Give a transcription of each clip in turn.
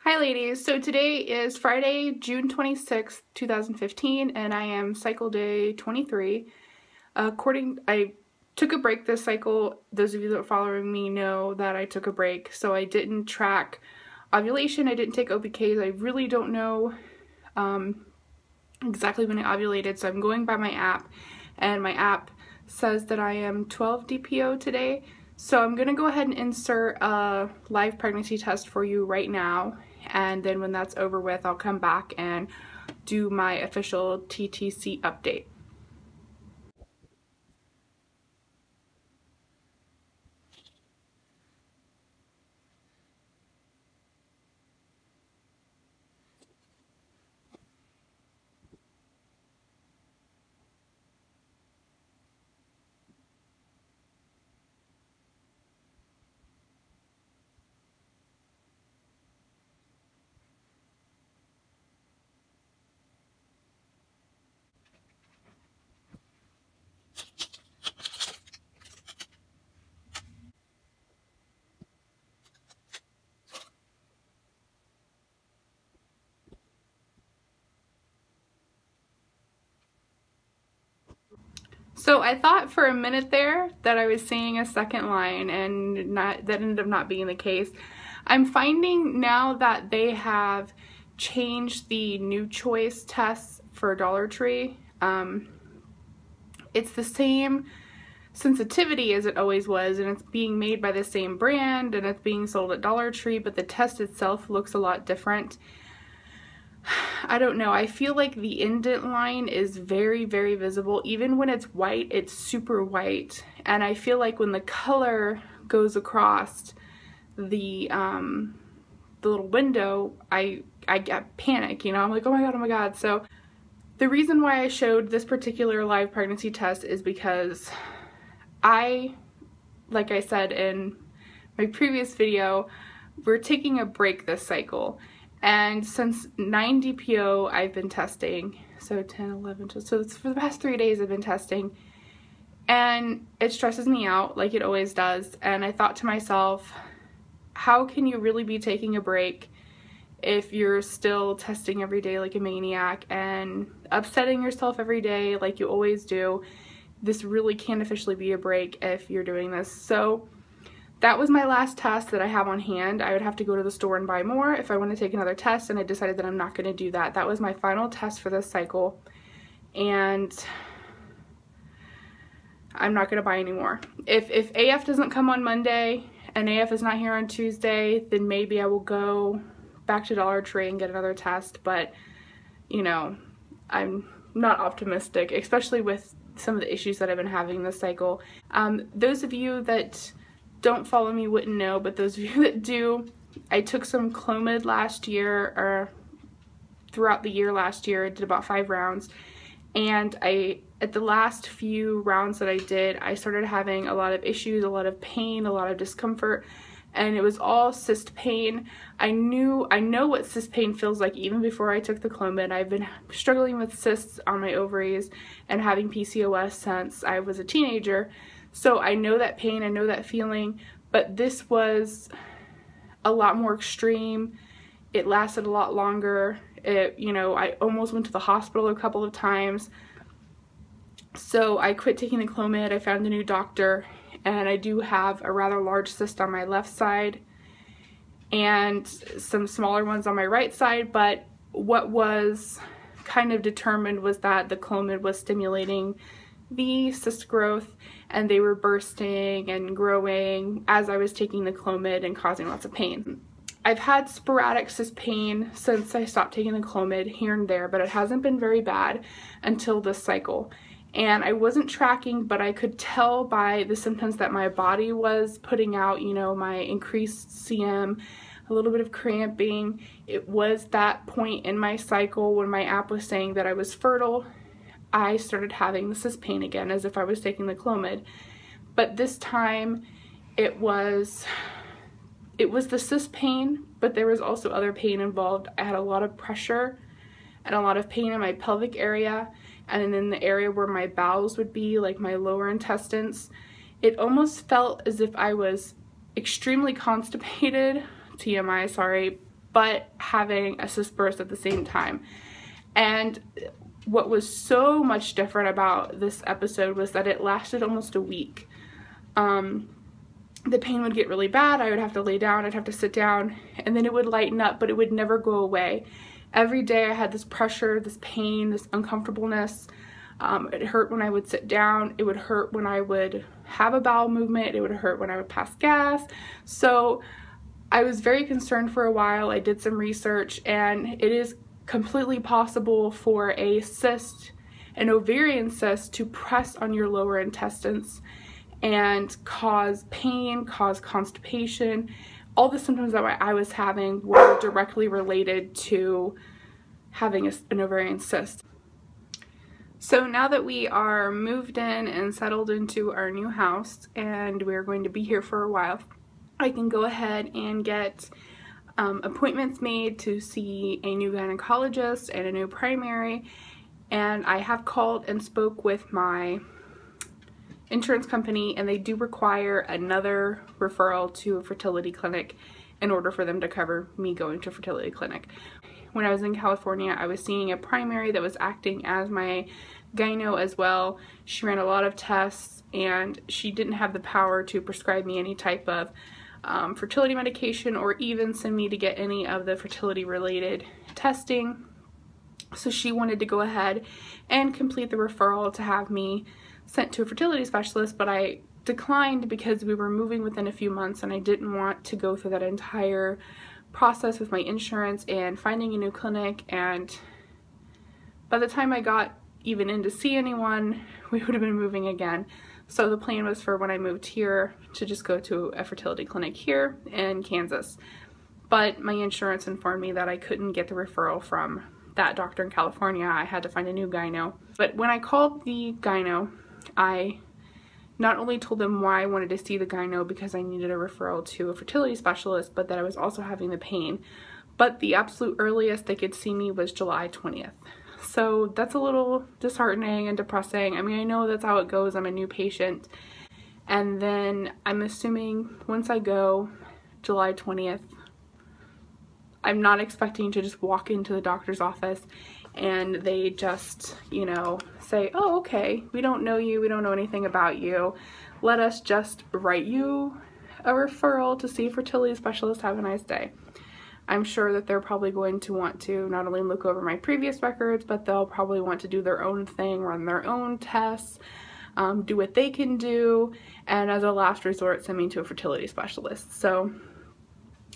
Hi ladies, so today is Friday, June 26th, 2015, and I am cycle day 23. I took a break this cycle. Those of you that are following me know that I took a break, so I didn't track ovulation, I didn't take OPKs, I really don't know exactly when I ovulated, so I'm going by my app, and my app says that I am 12 DPO today. So I'm going to go ahead and insert a live pregnancy test for you right now, and then when that's over with, I'll come back and do my official TTC update. So I thought for a minute there that I was seeing a second line, and that ended up not being the case. I'm finding now that they have changed the new choice tests for Dollar Tree. It's the same sensitivity as it always was, and it's being made by the same brand, and it's being sold at Dollar Tree, but the test itself looks a lot different. I don't know, I feel like the indent line is very, very visible. Even when it's white, it's super white, and I feel like when the color goes across the little window, I get panic, you know, I'm like, oh my god. So the reason why I showed this particular live pregnancy test is because like I said in my previous video, we're taking a break this cycle. And since 9 DPO, I've been testing. So 10, 11, 12, so it's for the past 3 days I've been testing. And it stresses me out like it always does. And I thought to myself, how can you really be taking a break if you're still testing every day like a maniac and upsetting yourself every day like you always do? This really can't officially be a break if you're doing this. So that was my last test that I have on hand. I would have to go to the store and buy more if I want to take another test, and I decided that I'm not going to do that. That was my final test for this cycle, and I'm not going to buy any more. If AF doesn't come on Monday and AF is not here on Tuesday, then maybe I will go back to Dollar Tree and get another test, but you know, I'm not optimistic, especially with some of the issues that I've been having this cycle. Those of you that don't follow me wouldn't know, but those of you that do, I took some Clomid last year, or throughout the year last year. I did about 5 rounds, and at the last few rounds that I did, I started having a lot of issues, a lot of pain, a lot of discomfort, and it was all cyst pain. I know what cyst pain feels like even before I took the Clomid. I've been struggling with cysts on my ovaries and having PCOS since I was a teenager. So I know that pain, I know that feeling, but this was a lot more extreme. It lasted a lot longer. You know, I almost went to the hospital a couple of times. So I quit taking the Clomid. I found a new doctor, and I do have a rather large cyst on my left side and some smaller ones on my right side, but what was kind of determined was that the Clomid was stimulating the cyst growth, and they were bursting and growing as I was taking the Clomid and causing lots of pain. I've had sporadic cyst pain since I stopped taking the Clomid here and there, but it hasn't been very bad until this cycle. And I wasn't tracking, but I could tell by the symptoms that my body was putting out, you know, my increased CM, a little bit of cramping. It was that point in my cycle when my app was saying that I was fertile. I started having the cyst pain again, as if I was taking the Clomid. But this time it was the cyst pain, but there was also other pain involved. I had a lot of pressure and a lot of pain in my pelvic area, and in the area where my bowels would be, like my lower intestines. It almost felt as if I was extremely constipated, TMI, sorry, but having a cyst burst at the same time. And what was so much different about this episode was that it lasted almost a week. The pain would get really bad. I would have to lay down, I'd have to sit down, and then it would lighten up, but it would never go away. Every day I had this pressure, this pain, this uncomfortableness. It hurt when I would sit down. It would hurt when I would have a bowel movement. It would hurt when I would pass gas. So I was very concerned for a while. I did some research, and it is completely possible for a cyst, an ovarian cyst, to press on your lower intestines and cause pain, cause constipation. All the symptoms that I was having were directly related to having an ovarian cyst. So now that we are moved in and settled into our new house, and we're going to be here for a while, I can go ahead and get appointments made to see a new gynecologist and a new primary. And I have called and spoke with my insurance company, and they do require another referral to a fertility clinic in order for them to cover me going to a fertility clinic. When I was in California, I was seeing a primary that was acting as my gyno as well. She ran a lot of tests, and she didn't have the power to prescribe me any type of fertility medication or even send me to get any of the fertility related testing. So she wanted to go ahead and complete the referral to have me sent to a fertility specialist, but I declined because we were moving within a few months and I didn't want to go through that entire process with my insurance and finding a new clinic. And by the time I got even in to see anyone, we would have been moving again. So the plan was for when I moved here to just go to a fertility clinic here in Kansas. But my insurance informed me that I couldn't get the referral from that doctor in California. I had to find a new gyno. But when I called the gyno, I not only told them why I wanted to see the gyno because I needed a referral to a fertility specialist, but that I was also having the pain. But the absolute earliest they could see me was July 20th. So that's a little disheartening and depressing. I mean, I know that's how it goes. I'm a new patient. And then I'm assuming once I go July 20th, I'm not expecting to just walk into the doctor's office and they just, you know, say, oh, okay, we don't know you, we don't know anything about you. Let us just write you a referral to see a fertility specialist. Have a nice day. I'm sure that they're probably going to want to not only look over my previous records, but they'll probably want to do their own thing, run their own tests, do what they can do, and as a last resort, send me to a fertility specialist. So,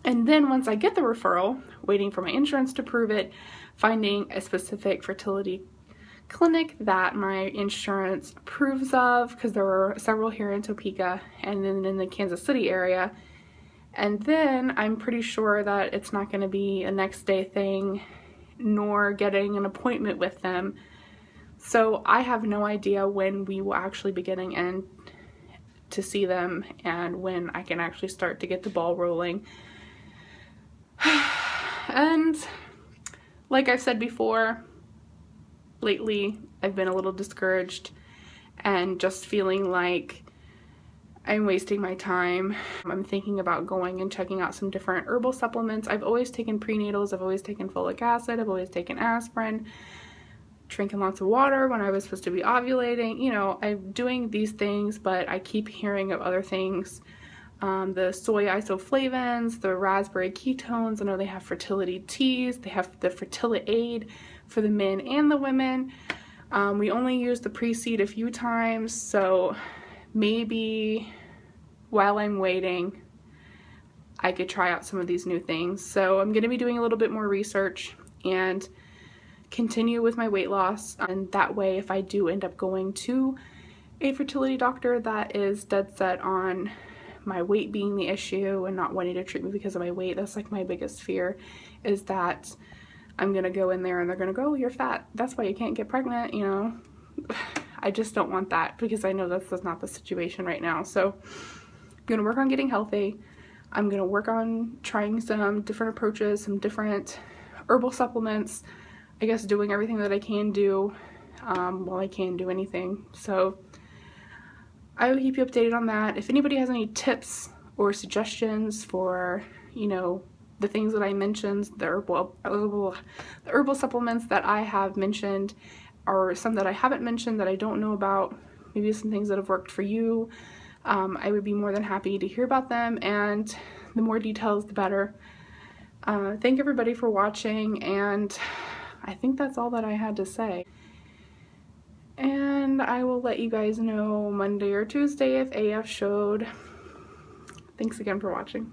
and then once I get the referral, waiting for my insurance to prove it, finding a specific fertility clinic that my insurance approves of, because there were several here in Topeka and then in the Kansas City area. And then I'm pretty sure that it's not going to be a next day thing, nor getting an appointment with them. So I have no idea when we will actually be getting in to see them and when I can actually start to get the ball rolling. And like I've said before, lately I've been a little discouraged and just feeling like I'm wasting my time. I'm thinking about going and checking out some different herbal supplements. I've always taken prenatals, I've always taken folic acid, I've always taken aspirin, drinking lots of water when I was supposed to be ovulating. You know, I'm doing these things, but I keep hearing of other things. The soy isoflavones, the raspberry ketones. I know they have fertility teas. They have the fertility aid for the men and the women. We only use the pre-seed a few times, so maybe while I'm waiting, I could try out some of these new things. So I'm going to be doing a little bit more research and continue with my weight loss. And that way, if I do end up going to a fertility doctor that is dead set on my weight being the issue and not wanting to treat me because of my weight, that's like my biggest fear, is that I'm going to go in there and they're going to go, oh, you're fat, that's why you can't get pregnant, you know. I just don't want that because I know that's not the situation right now. So I'm going to work on getting healthy. I'm going to work on trying some different approaches, some different herbal supplements, I guess doing everything that I can do while I can do anything. So I will keep you updated on that. If anybody has any tips or suggestions for, you know, the things that I mentioned, the herbal supplements that I have mentioned, or some that I haven't mentioned that I don't know about, maybe some things that have worked for you, I would be more than happy to hear about them, and the more details the better. Thank everybody for watching, and I think that's all that I had to say. And I will let you guys know Monday or Tuesday if AF showed. Thanks again for watching.